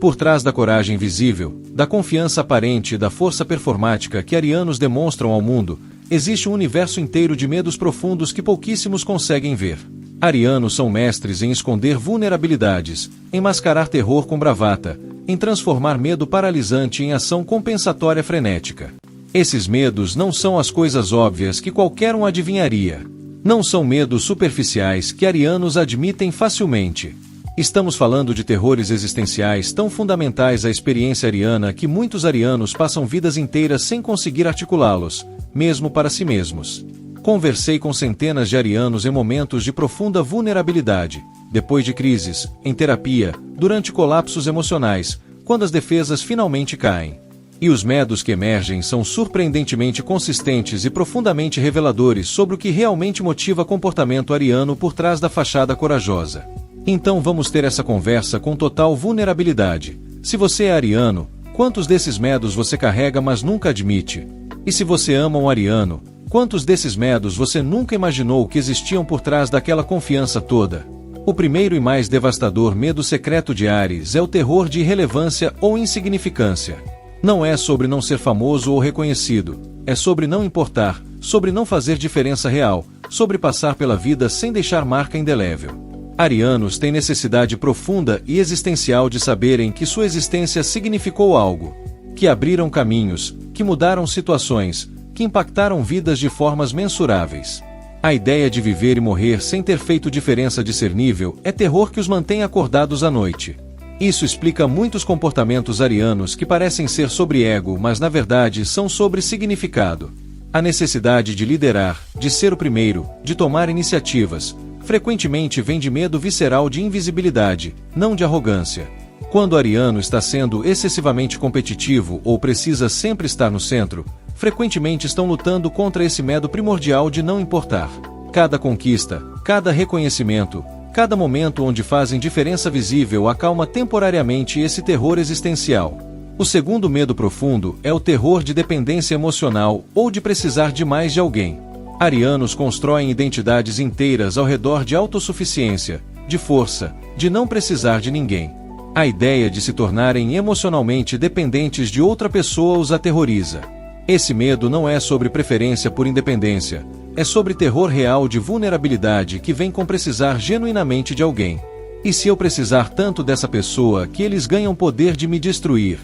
Por trás da coragem visível, da confiança aparente e da força performática que arianos demonstram ao mundo, existe um universo inteiro de medos profundos que pouquíssimos conseguem ver. Arianos são mestres em esconder vulnerabilidades, em mascarar terror com bravata, em transformar medo paralisante em ação compensatória frenética. Esses medos não são as coisas óbvias que qualquer um adivinharia. Não são medos superficiais que arianos admitem facilmente. Estamos falando de terrores existenciais tão fundamentais à experiência ariana que muitos arianos passam vidas inteiras sem conseguir articulá-los, mesmo para si mesmos. Conversei com centenas de arianos em momentos de profunda vulnerabilidade, depois de crises, em terapia, durante colapsos emocionais, quando as defesas finalmente caem. E os medos que emergem são surpreendentemente consistentes e profundamente reveladores sobre o que realmente motiva comportamento ariano por trás da fachada corajosa. Então vamos ter essa conversa com total vulnerabilidade. Se você é ariano, quantos desses medos você carrega mas nunca admite? E se você ama um ariano, quantos desses medos você nunca imaginou que existiam por trás daquela confiança toda? O primeiro e mais devastador medo secreto de Áries é o terror de irrelevância ou insignificância. Não é sobre não ser famoso ou reconhecido, é sobre não importar, sobre não fazer diferença real, sobre passar pela vida sem deixar marca indelével. Arianos têm necessidade profunda e existencial de saberem que sua existência significou algo, que abriram caminhos, que mudaram situações, que impactaram vidas de formas mensuráveis. A ideia de viver e morrer sem ter feito diferença discernível é terror que os mantém acordados à noite. Isso explica muitos comportamentos arianos que parecem ser sobre ego, mas na verdade são sobre significado. A necessidade de liderar, de ser o primeiro, de tomar iniciativas, frequentemente vem de medo visceral de invisibilidade, não de arrogância. Quando o ariano está sendo excessivamente competitivo ou precisa sempre estar no centro, frequentemente estão lutando contra esse medo primordial de não importar. Cada conquista, cada reconhecimento, cada momento onde fazem diferença visível acalma temporariamente esse terror existencial. O segundo medo profundo é o terror de dependência emocional ou de precisar demais de alguém. Arianos constroem identidades inteiras ao redor de autossuficiência, de força, de não precisar de ninguém. A ideia de se tornarem emocionalmente dependentes de outra pessoa os aterroriza. Esse medo não é sobre preferência por independência, é sobre terror real de vulnerabilidade que vem com precisar genuinamente de alguém. E se eu precisar tanto dessa pessoa que eles ganham poder de me destruir?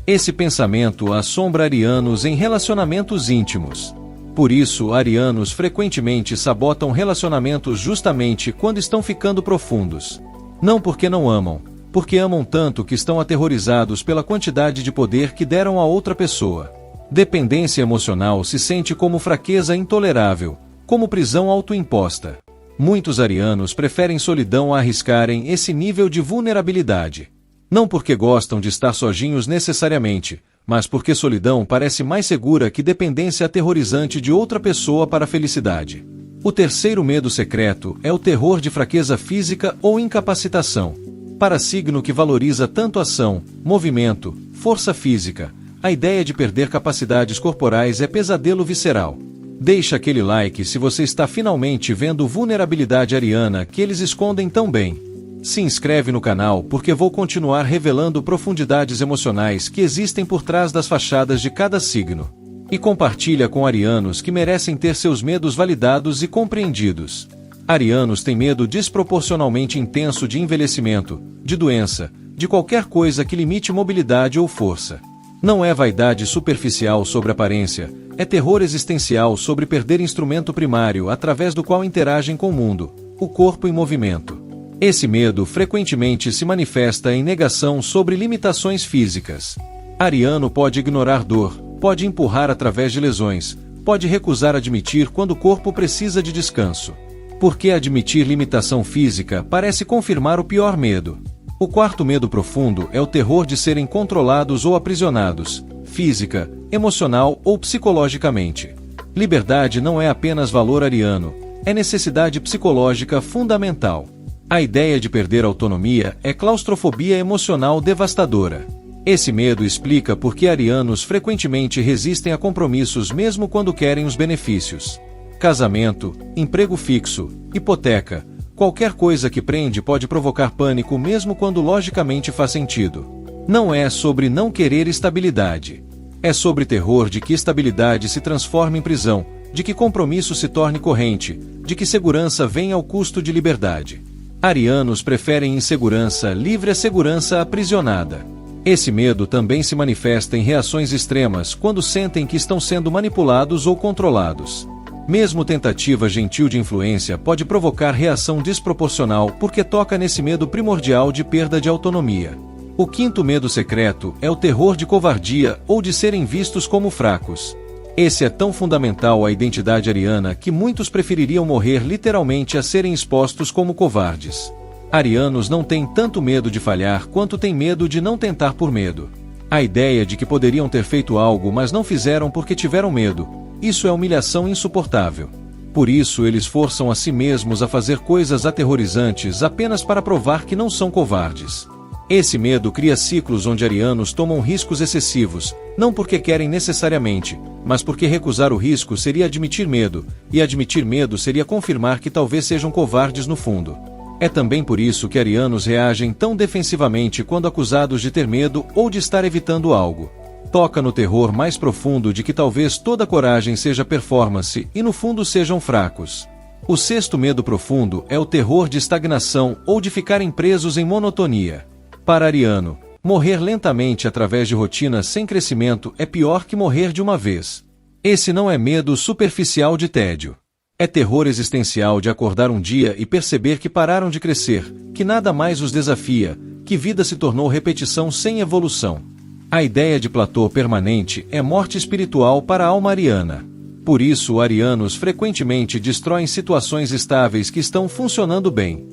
Esse pensamento assombra arianos em relacionamentos íntimos. Por isso, arianos frequentemente sabotam relacionamentos justamente quando estão ficando profundos. Não porque não amam, porque amam tanto que estão aterrorizados pela quantidade de poder que deram a outra pessoa. Dependência emocional se sente como fraqueza intolerável, como prisão autoimposta. Muitos arianos preferem solidão a arriscarem esse nível de vulnerabilidade. Não porque gostam de estar sozinhos necessariamente, mas porque solidão parece mais segura que dependência aterrorizante de outra pessoa para a felicidade. O terceiro medo secreto é o terror de fraqueza física ou incapacitação. Para signo que valoriza tanto ação, movimento, força física, a ideia de perder capacidades corporais é pesadelo visceral. Deixa aquele like se você está finalmente vendo vulnerabilidade ariana que eles escondem tão bem. Se inscreve no canal porque vou continuar revelando profundidades emocionais que existem por trás das fachadas de cada signo. E compartilha com arianos que merecem ter seus medos validados e compreendidos. Arianos têm medo desproporcionalmente intenso de envelhecimento, de doença, de qualquer coisa que limite mobilidade ou força. Não é vaidade superficial sobre aparência, é terror existencial sobre perder instrumento primário através do qual interagem com o mundo, o corpo em movimento. Esse medo frequentemente se manifesta em negação sobre limitações físicas. Ariano pode ignorar dor, pode empurrar através de lesões, pode recusar admitir quando o corpo precisa de descanso. Porque admitir limitação física parece confirmar o pior medo. O quarto medo profundo é o terror de serem controlados ou aprisionados, física, emocional ou psicologicamente. Liberdade não é apenas valor ariano, é necessidade psicológica fundamental. A ideia de perder autonomia é claustrofobia emocional devastadora. Esse medo explica por que arianos frequentemente resistem a compromissos mesmo quando querem os benefícios. Casamento, emprego fixo, hipoteca, qualquer coisa que prende pode provocar pânico mesmo quando logicamente faz sentido. Não é sobre não querer estabilidade. É sobre terror de que estabilidade se transforme em prisão, de que compromisso se torne corrente, de que segurança venha ao custo de liberdade. Arianos preferem insegurança livre à segurança aprisionada. Esse medo também se manifesta em reações extremas quando sentem que estão sendo manipulados ou controlados. Mesmo tentativa gentil de influência pode provocar reação desproporcional porque toca nesse medo primordial de perda de autonomia. O quinto medo secreto é o terror de covardia ou de serem vistos como fracos. Esse é tão fundamental à identidade ariana que muitos prefeririam morrer literalmente a serem expostos como covardes. Arianos não têm tanto medo de falhar quanto têm medo de não tentar por medo. A ideia de que poderiam ter feito algo mas não fizeram porque tiveram medo, isso é humilhação insuportável. Por isso eles forçam a si mesmos a fazer coisas aterrorizantes apenas para provar que não são covardes. Esse medo cria ciclos onde arianos tomam riscos excessivos, não porque querem necessariamente, mas porque recusar o risco seria admitir medo, e admitir medo seria confirmar que talvez sejam covardes no fundo. É também por isso que arianos reagem tão defensivamente quando acusados de ter medo ou de estar evitando algo. Toca no terror mais profundo de que talvez toda coragem seja performance e no fundo sejam fracos. O sexto medo profundo é o terror de estagnação ou de ficarem presos em monotonia. Para ariano, morrer lentamente através de rotinas sem crescimento é pior que morrer de uma vez. Esse não é medo superficial de tédio. É terror existencial de acordar um dia e perceber que pararam de crescer, que nada mais os desafia, que vida se tornou repetição sem evolução. A ideia de platô permanente é morte espiritual para a alma ariana. Por isso, arianos frequentemente destroem situações estáveis que estão funcionando bem.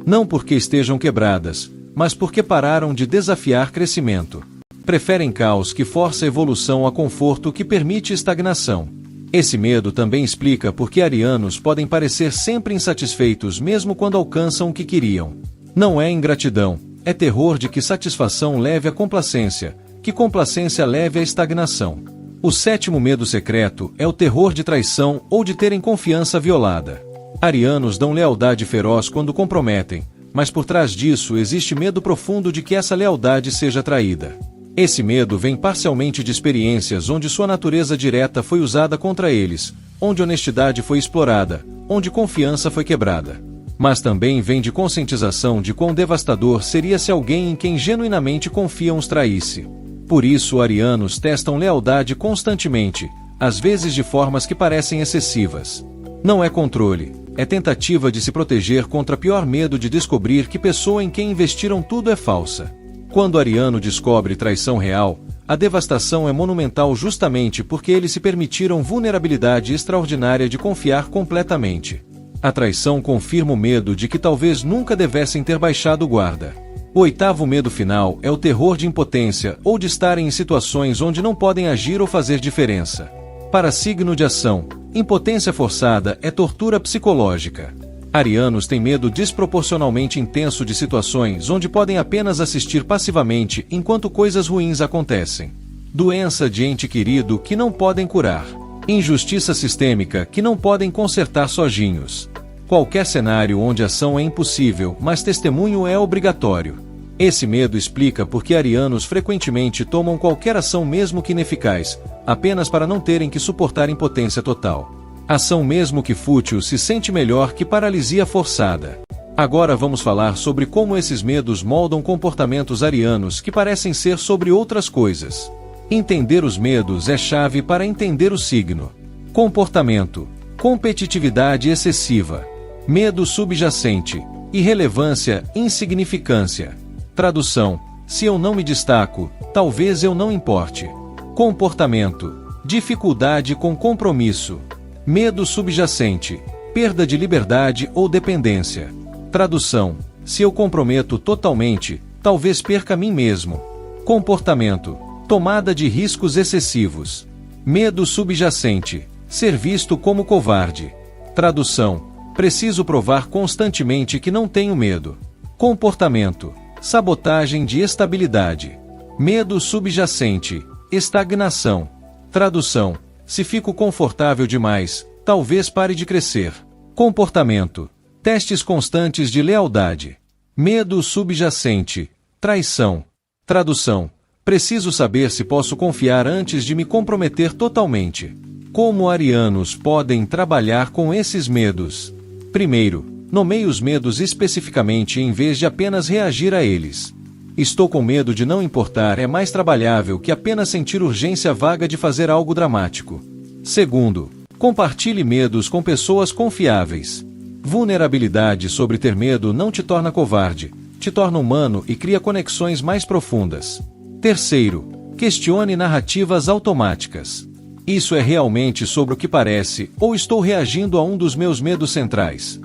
Não porque estejam quebradas, mas porque pararam de desafiar crescimento. Preferem caos que força evolução a conforto que permite estagnação. Esse medo também explica por que arianos podem parecer sempre insatisfeitos mesmo quando alcançam o que queriam. Não é ingratidão, é terror de que satisfação leve à complacência, que complacência leve à estagnação. O sétimo medo secreto é o terror de traição ou de terem confiança violada. Arianos dão lealdade feroz quando comprometem, mas por trás disso existe medo profundo de que essa lealdade seja traída. Esse medo vem parcialmente de experiências onde sua natureza direta foi usada contra eles, onde honestidade foi explorada, onde confiança foi quebrada. Mas também vem de conscientização de quão devastador seria se alguém em quem genuinamente confiam os traísse. Por isso arianos testam lealdade constantemente, às vezes de formas que parecem excessivas. Não é controle, é tentativa de se proteger contra o pior medo de descobrir que pessoa em quem investiram tudo é falsa. Quando ariano descobre traição real, a devastação é monumental justamente porque eles se permitiram vulnerabilidade extraordinária de confiar completamente. A traição confirma o medo de que talvez nunca devessem ter baixado guarda. O oitavo medo final é o terror de impotência ou de estarem em situações onde não podem agir ou fazer diferença. Para signo de ação, impotência forçada é tortura psicológica. Arianos têm medo desproporcionalmente intenso de situações onde podem apenas assistir passivamente enquanto coisas ruins acontecem. Doença de ente querido que não podem curar. Injustiça sistêmica que não podem consertar sozinhos. Qualquer cenário onde ação é impossível, mas testemunho é obrigatório. Esse medo explica por que arianos frequentemente tomam qualquer ação mesmo que ineficaz, apenas para não terem que suportar impotência total. Ação mesmo que fútil se sente melhor que paralisia forçada. Agora vamos falar sobre como esses medos moldam comportamentos arianos que parecem ser sobre outras coisas. Entender os medos é chave para entender o signo. Comportamento: competitividade excessiva. Medo subjacente: irrelevância, insignificância. Tradução: se eu não me destaco, talvez eu não importe. Comportamento: dificuldade com compromisso. Medo subjacente: perda de liberdade ou dependência. Tradução: se eu comprometo totalmente, talvez perca a mim mesmo. Comportamento: tomada de riscos excessivos. Medo subjacente: ser visto como covarde. Tradução: preciso provar constantemente que não tenho medo. Comportamento: sabotagem de estabilidade. Medo subjacente: estagnação. Tradução: se fico confortável demais, talvez pare de crescer. Comportamento: testes constantes de lealdade. Medo subjacente: traição. Tradução: preciso saber se posso confiar antes de me comprometer totalmente. Como arianos podem trabalhar com esses medos? Primeiro, nomeie os medos especificamente em vez de apenas reagir a eles. Estou com medo de não importar é mais trabalhável que apenas sentir urgência vaga de fazer algo dramático. Segundo, compartilhe medos com pessoas confiáveis. Vulnerabilidade sobre ter medo não te torna covarde, te torna humano e cria conexões mais profundas. Terceiro, questione narrativas automáticas. Isso é realmente sobre o que parece, ou estou reagindo a um dos meus medos centrais?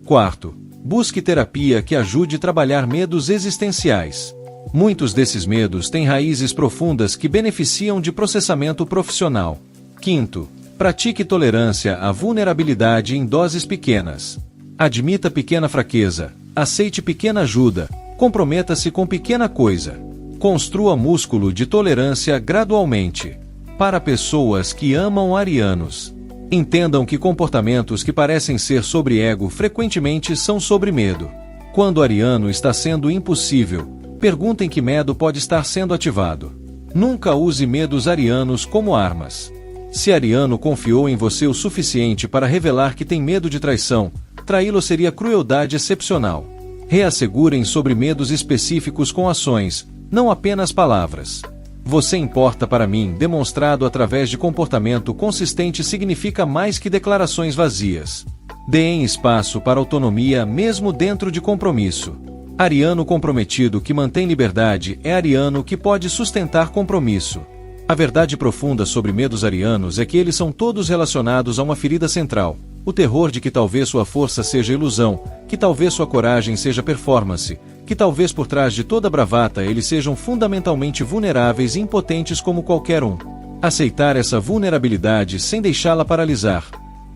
Quarto, busque terapia que ajude a trabalhar medos existenciais. Muitos desses medos têm raízes profundas que beneficiam de processamento profissional. Quinto, pratique tolerância à vulnerabilidade em doses pequenas. Admita pequena fraqueza, aceite pequena ajuda, comprometa-se com pequena coisa. Construa músculo de tolerância gradualmente. Para pessoas que amam arianos, entendam que comportamentos que parecem ser sobre ego frequentemente são sobre medo. Quando o ariano está sendo impossível, perguntem que medo pode estar sendo ativado. Nunca use medos arianos como armas. Se ariano confiou em você o suficiente para revelar que tem medo de traição, traí-lo seria crueldade excepcional. Reassegurem sobre medos específicos com ações, não apenas palavras. Você importa para mim, demonstrado através de comportamento consistente significa mais que declarações vazias. Deem espaço para autonomia mesmo dentro de compromisso. Ariano comprometido que mantém liberdade é ariano que pode sustentar compromisso. A verdade profunda sobre medos arianos é que eles são todos relacionados a uma ferida central, o terror de que talvez sua força seja ilusão, que talvez sua coragem seja performance, que talvez por trás de toda bravata eles sejam fundamentalmente vulneráveis e impotentes como qualquer um. Aceitar essa vulnerabilidade sem deixá-la paralisar.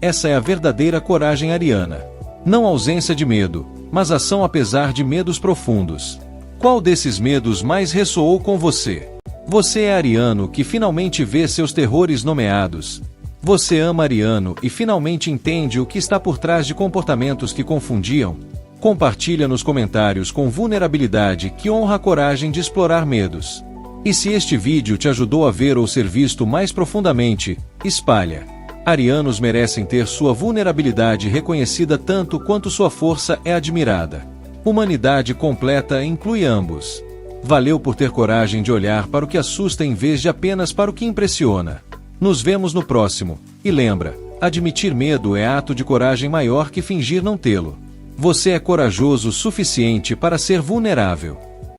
Essa é a verdadeira coragem ariana. Não ausência de medo, mas ação apesar de medos profundos. Qual desses medos mais ressoou com você? Você é ariano que finalmente vê seus terrores nomeados. Você ama ariano e finalmente entende o que está por trás de comportamentos que confundiam. Compartilha nos comentários com vulnerabilidade que honra a coragem de explorar medos. E se este vídeo te ajudou a ver ou ser visto mais profundamente, espalha. Arianos merecem ter sua vulnerabilidade reconhecida tanto quanto sua força é admirada. Humanidade completa inclui ambos. Valeu por ter coragem de olhar para o que assusta em vez de apenas para o que impressiona. Nos vemos no próximo. E lembra, admitir medo é ato de coragem maior que fingir não tê-lo. Você é corajoso o suficiente para ser vulnerável.